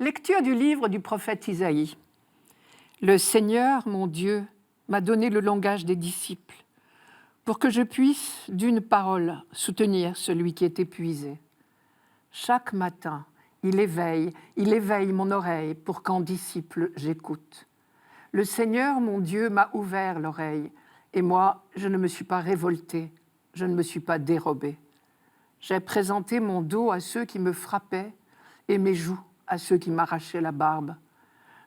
Lecture du livre du prophète Isaïe. Le Seigneur, mon Dieu, m'a donné le langage des disciples, pour que je puisse, d'une parole, soutenir celui qui est épuisé. Chaque matin, il éveille mon oreille pour qu'en disciple j'écoute. Le Seigneur, mon Dieu, m'a ouvert l'oreille, et moi, je ne me suis pas révoltée, je ne me suis pas dérobée. J'ai présenté mon dos à ceux qui me frappaient, et mes joues à ceux qui m'arrachaient la barbe.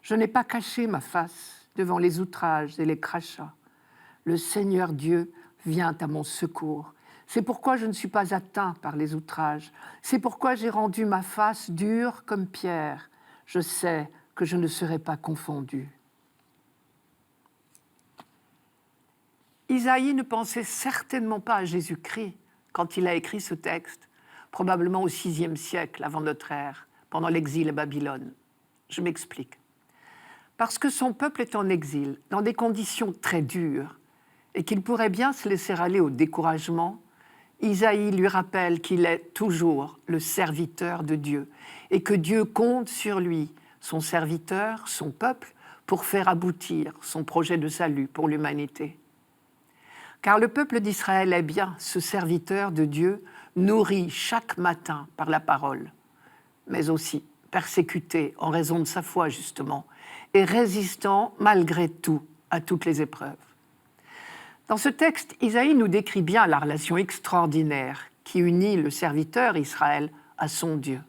Je n'ai pas caché ma face devant les outrages et les crachats. Le Seigneur Dieu vient à mon secours. C'est pourquoi je ne suis pas atteint par les outrages. C'est pourquoi j'ai rendu ma face dure comme pierre. Je sais que je ne serai pas confondu. Isaïe ne pensait certainement pas à Jésus-Christ quand il a écrit ce texte, probablement au VIe siècle avant notre ère, pendant l'exil à Babylone. Je m'explique. Parce que son peuple est en exil, dans des conditions très dures, et qu'il pourrait bien se laisser aller au découragement, Isaïe lui rappelle qu'il est toujours le serviteur de Dieu, et que Dieu compte sur lui, son serviteur, son peuple, pour faire aboutir son projet de salut pour l'humanité. Car le peuple d'Israël est bien ce serviteur de Dieu, nourri chaque matin par la parole, mais aussi persécuté en raison de sa foi, justement, et résistant malgré tout à toutes les épreuves. Dans ce texte, Isaïe nous décrit bien la relation extraordinaire qui unit le serviteur Israël à son Dieu.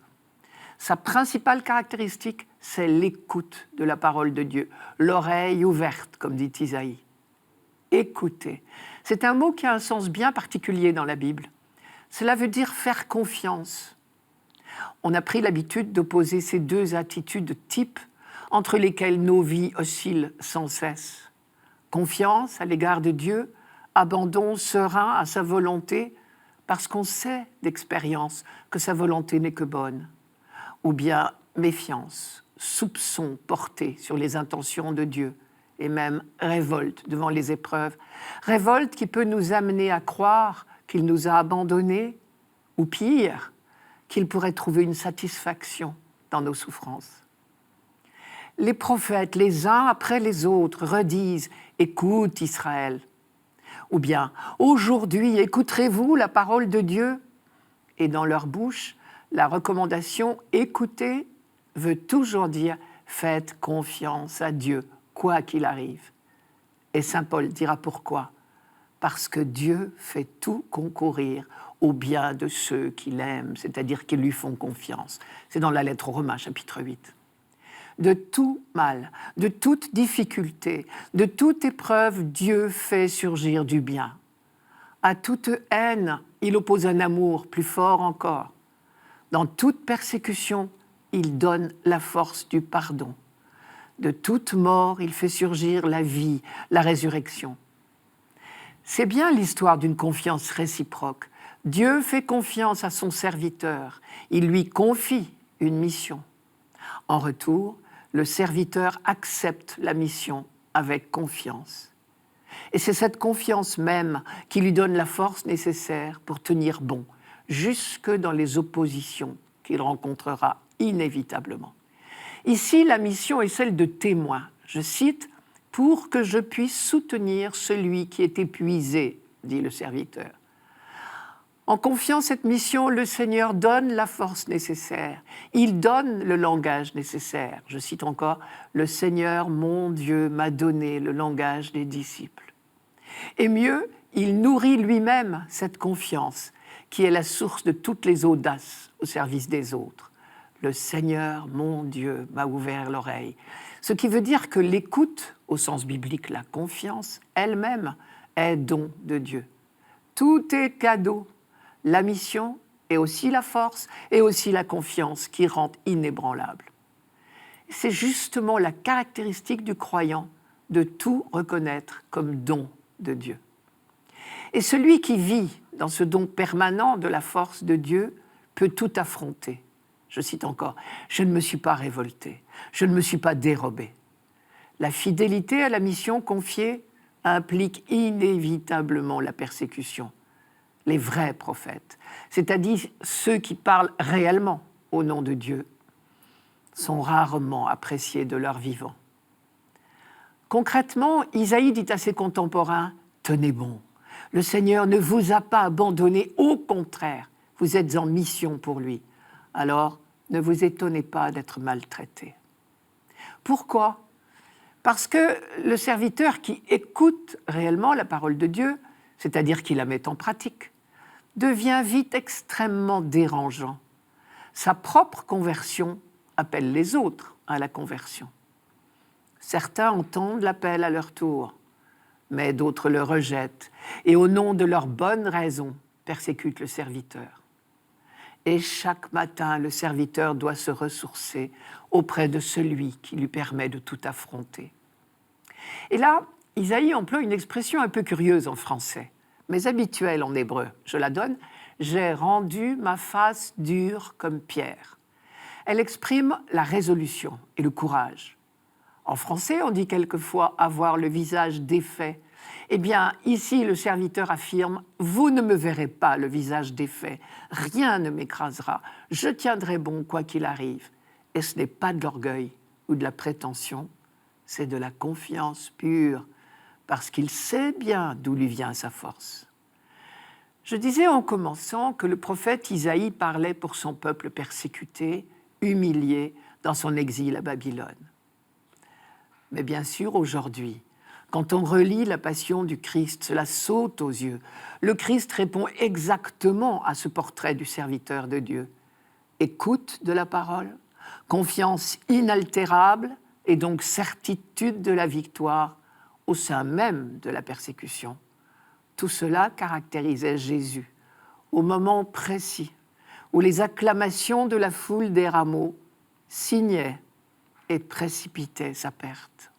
Sa principale caractéristique, c'est l'écoute de la parole de Dieu, l'oreille ouverte, comme dit Isaïe. Écouter, c'est un mot qui a un sens bien particulier dans la Bible. Cela veut dire faire confiance. On a pris l'habitude d'opposer ces deux attitudes types entre lesquelles nos vies oscillent sans cesse. Confiance à l'égard de Dieu, abandon serein à sa volonté, parce qu'on sait d'expérience que sa volonté n'est que bonne. Ou bien méfiance, soupçon porté sur les intentions de Dieu, et même révolte devant les épreuves. Révolte qui peut nous amener à croire qu'il nous a abandonnés, ou pire, qu'il pourrait trouver une satisfaction dans nos souffrances. Les prophètes, les uns après les autres, redisent « Écoute Israël » ou bien « Aujourd'hui, écouterez-vous la parole de Dieu » et dans leur bouche, la recommandation « Écoutez » veut toujours dire « Faites confiance à Dieu, quoi qu'il arrive ». Et saint Paul dira pourquoi ? Parce que Dieu fait tout concourir au bien de ceux qui l'aiment, c'est-à-dire qui lui font confiance. C'est dans la lettre aux Romains, chapitre 8. De tout mal, de toute difficulté, de toute épreuve, Dieu fait surgir du bien. À toute haine, il oppose un amour plus fort encore. Dans toute persécution, il donne la force du pardon. De toute mort, il fait surgir la vie, la résurrection. C'est bien l'histoire d'une confiance réciproque. Dieu fait confiance à son serviteur. Il lui confie une mission. En retour, le serviteur accepte la mission avec confiance. Et c'est cette confiance même qui lui donne la force nécessaire pour tenir bon, jusque dans les oppositions qu'il rencontrera inévitablement. Ici, la mission est celle de témoin. Je cite, « Pour que je puisse soutenir celui qui est épuisé », dit le serviteur. En confiant cette mission, le Seigneur donne la force nécessaire. Il donne le langage nécessaire. Je cite encore, « Le Seigneur, mon Dieu, m'a donné le langage des disciples. » Et mieux, il nourrit lui-même cette confiance qui est la source de toutes les audaces au service des autres. « Le Seigneur, mon Dieu, m'a ouvert l'oreille. » Ce qui veut dire que l'écoute, au sens biblique, la confiance, elle-même, est don de Dieu. Tout est cadeau. La mission et aussi la force et aussi la confiance qui rendent inébranlable. C'est justement la caractéristique du croyant de tout reconnaître comme don de Dieu. Et celui qui vit dans ce don permanent de la force de Dieu peut tout affronter. Je cite encore, « Je ne me suis pas révolté, je ne me suis pas dérobé. » La fidélité à la mission confiée implique inévitablement la persécution. Les vrais prophètes, c'est-à-dire ceux qui parlent réellement au nom de Dieu, sont rarement appréciés de leur vivant. Concrètement, Isaïe dit à ses contemporains « Tenez bon, le Seigneur ne vous a pas abandonné, au contraire, vous êtes en mission pour lui. Alors, ne vous étonnez pas d'être maltraité. » Pourquoi ? Parce que le serviteur qui écoute réellement la parole de Dieu, c'est-à-dire qui la met en pratique, devient vite extrêmement dérangeant. Sa propre conversion appelle les autres à la conversion. Certains entendent l'appel à leur tour, mais d'autres le rejettent et au nom de leurs bonnes raisons persécutent le serviteur. Et chaque matin, le serviteur doit se ressourcer auprès de celui qui lui permet de tout affronter. Et là, Isaïe emploie une expression un peu curieuse en français, mais habituelle en hébreu. Je la donne. « J'ai rendu ma face dure comme pierre ». Elle exprime la résolution et le courage. En français, on dit quelquefois « avoir le visage défait ». Eh bien, ici, le serviteur affirme « Vous ne me verrez pas le visage défait, rien ne m'écrasera, je tiendrai bon quoi qu'il arrive. » Et ce n'est pas de l'orgueil ou de la prétention, c'est de la confiance pure, parce qu'il sait bien d'où lui vient sa force. Je disais en commençant que le prophète Isaïe parlait pour son peuple persécuté, humilié dans son exil à Babylone. Mais bien sûr, aujourd'hui, quand on relit la passion du Christ, cela saute aux yeux. Le Christ répond exactement à ce portrait du serviteur de Dieu. Écoute de la parole, confiance inaltérable et donc certitude de la victoire au sein même de la persécution. Tout cela caractérisait Jésus au moment précis où les acclamations de la foule des rameaux signaient et précipitaient sa perte.